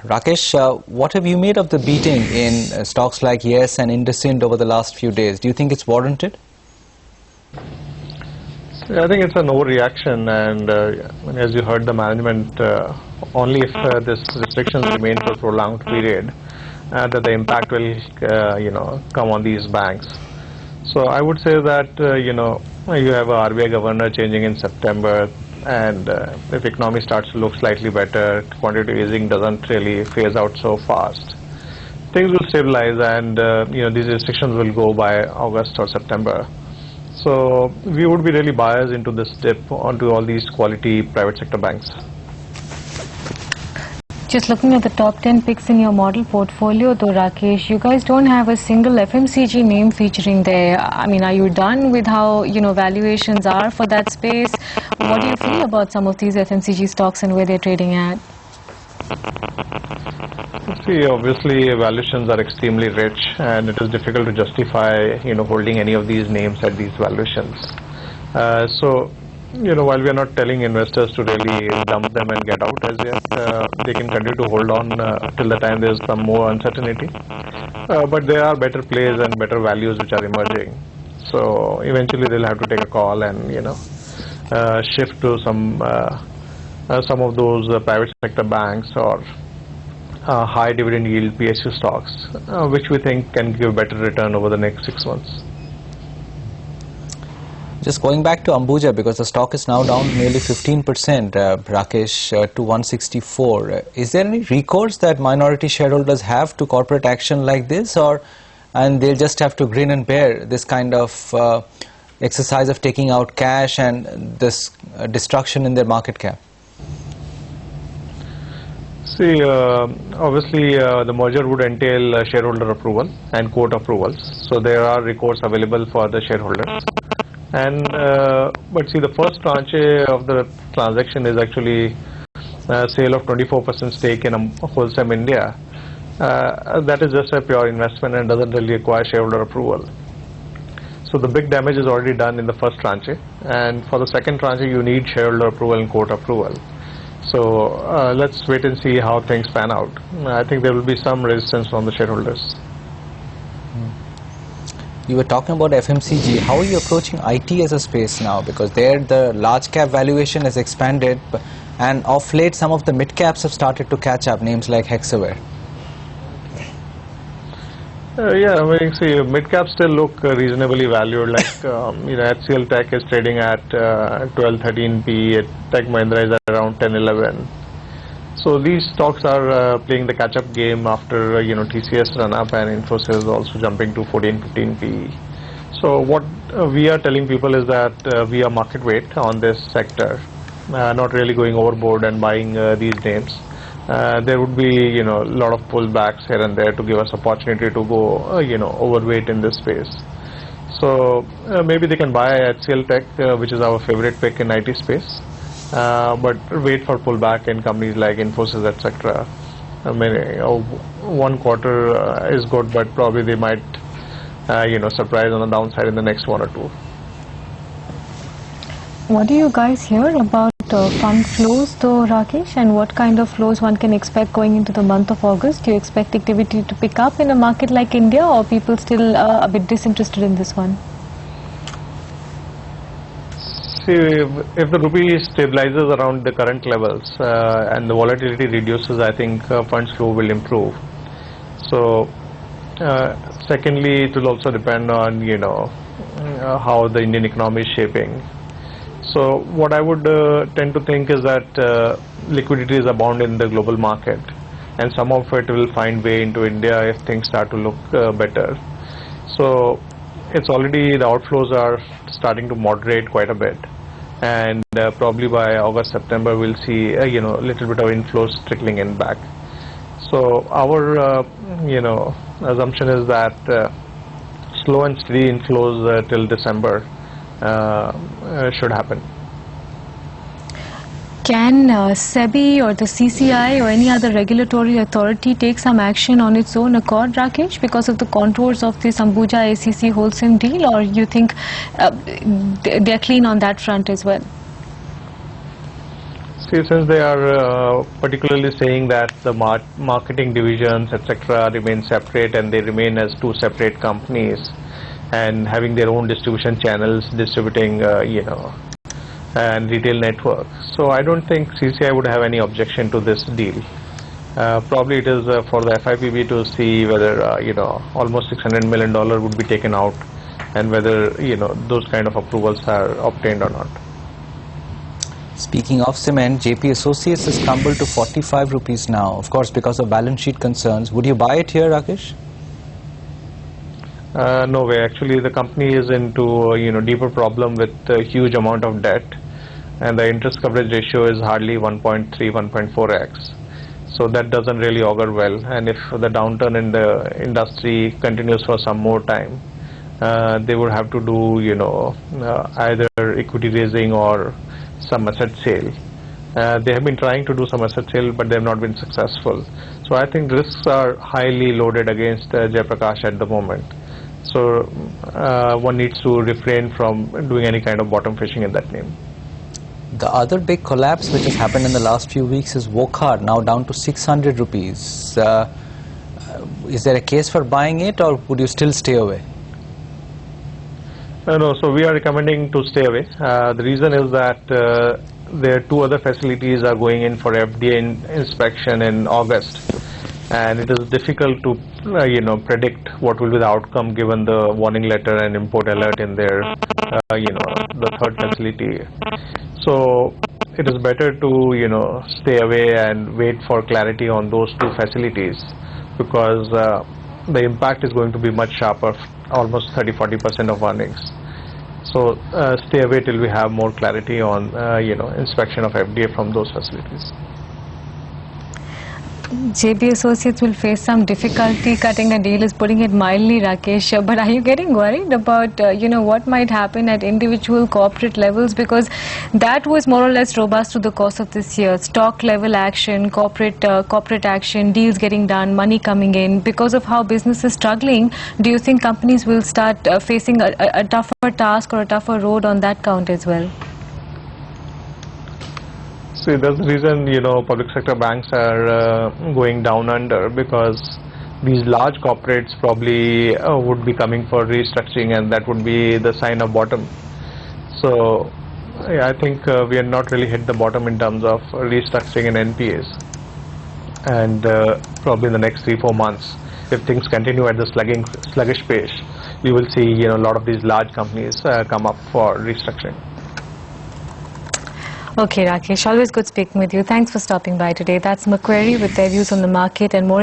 Rakesh, what have you made of the beating in stocks like Yes and IndusInd over the last few days? Do you think it's warranted? I think it's an overreaction, and as you heard the management, only if this restrictions remain for a prolonged period, that the impact will, come on these banks. So I would say that, you have a RBI governor changing in September, and if economy starts to look slightly better, quantitative easing doesn't really phase out so fast, things will stabilize, and these restrictions will go by August or September. So we would be really biased into this dip onto all these quality private sector banks. Just looking at the top 10 picks in your model portfolio though, Rakesh, you guys don't have a single FMCG name featuring there. I mean, are you done with how, valuations are for that space? What do you feel about some of these FMCG stocks and where they're trading at? See, obviously valuations are extremely rich, and it is difficult to justify, holding any of these names at these valuations. So, while we are not telling investors to really dump them and get out as yet, they can continue to hold on till the time there's some more uncertainty. But there are better plays and better values which are emerging. So eventually they'll have to take a call and, shift to some of those private sector banks or high dividend yield PSU stocks, which we think can give better return over the next 6 months. Just going back to Ambuja, because the stock is now down nearly 15%, Rakesh, to 164. Is there any recourse that minority shareholders have to corporate action like this, and they'll just have to grin and bear this kind of exercise of taking out cash and this destruction in their market cap? See, obviously the merger would entail shareholder approval and court approvals. So there are recourse available for the shareholders. And but see, the first tranche of the transaction is actually sale of 24% stake in Holcim India. That is just a pure investment and doesn't really require shareholder approval. So the big damage is already done in the first tranche, and for the second tranche you need shareholder approval and court approval. So let's wait and see how things pan out. I think there will be some resistance from the shareholders. You were talking about FMCG. How are you approaching IT as a space now? Because there the large cap valuation has expanded, and of late some of the mid caps have started to catch up, names like Hexaware. Yeah, I mean, see, mid caps still look reasonably valued. Like HCL Tech is trading at 12-13 P. Tech Mahindra is at around 10-11. So these stocks are playing the catch-up game after TCS run up, and Infosys is also jumping to 14-15 P. So what we are telling people is that we are market weight on this sector, not really going overboard and buying these names. There would be a lot of pullbacks here and there to give us opportunity to go overweight in this space. So maybe they can buy HCL Tech, which is our favorite pick in IT space. But wait for pullback in companies like Infosys, etc. I mean, 1 quarter is good, but probably they might, surprise on the downside in the next 1 or 2. What do you guys hear about fund flows though, Rakesh, and what kind of flows one can expect going into the month of August? Do you expect activity to pick up in a market like India, or people still a bit disinterested in this one? See, if the rupee stabilizes around the current levels and the volatility reduces, I think funds flow will improve. So, secondly, it will also depend on how the Indian economy is shaping. So, what I would tend to think is that liquidity is abound in the global market, and some of it will find way into India if things start to look better. So, it's already, the outflows are starting to moderate quite a bit, and probably by August, September we'll see a little bit of inflows trickling in back. So our assumption is that slow and steady inflows till December should happen. Can SEBI or the CCI or any other regulatory authority take some action on its own accord, Rakesh, because of the contours of this Ambuja ACC Holcim deal, or you think they're clean on that front as well? See, since they are particularly saying that the marketing divisions, etc., remain separate and they remain as two separate companies and having their own distribution channels, distributing, and retail network. So I don't think CCI would have any objection to this deal. Probably it is for the FIPB to see whether, almost $600 million would be taken out and whether, those kind of approvals are obtained or not. Speaking of cement, JP Associates has tumbled to 45 rupees now, of course because of balance sheet concerns. Would you buy it here, Rakesh? No way. Actually, the company is into deeper problem with a huge amount of debt, and the interest coverage ratio is hardly 1.3, 1.4x. So that doesn't really augur well. And if the downturn in the industry continues for some more time, they would have to do either equity raising or some asset sale. They have been trying to do some asset sale, but they have not been successful. So I think risks are highly loaded against Jayaprakash at the moment. So one needs to refrain from doing any kind of bottom fishing in that name. The other big collapse which has happened in the last few weeks is Wokhar, now down to 600 rupees. Is there a case for buying it, or would you still stay away? No, so we are recommending to stay away. The reason is that their two other facilities are going in for FDA inspection in August, and it is difficult to predict what will be the outcome given the warning letter and import alert in their the third facility. So it is better to stay away and wait for clarity on those two facilities, because the impact is going to be much sharper, almost 30-40% of earnings. So stay away till we have more clarity on inspection of FDA from those facilities. JB Associates will face some difficulty cutting a deal, is putting it mildly, Rakesh. But are you getting worried about what might happen at individual corporate levels? Because that was more or less robust through the course of this year. Stock level action, corporate action, deals getting done, money coming in. Because of how business is struggling, do you think companies will start facing a tougher task or a tougher road on that count as well? See, that's the reason public sector banks are going down under, because these large corporates probably would be coming for restructuring, and that would be the sign of bottom. So yeah, I think we are not really hit the bottom in terms of restructuring and NPAs, and probably in the next 3-4 months, if things continue at the sluggish pace, we will see a lot of these large companies come up for restructuring. Okay, Rakesh, always good speaking with you. Thanks for stopping by today. That's Macquarie with their views on the market and more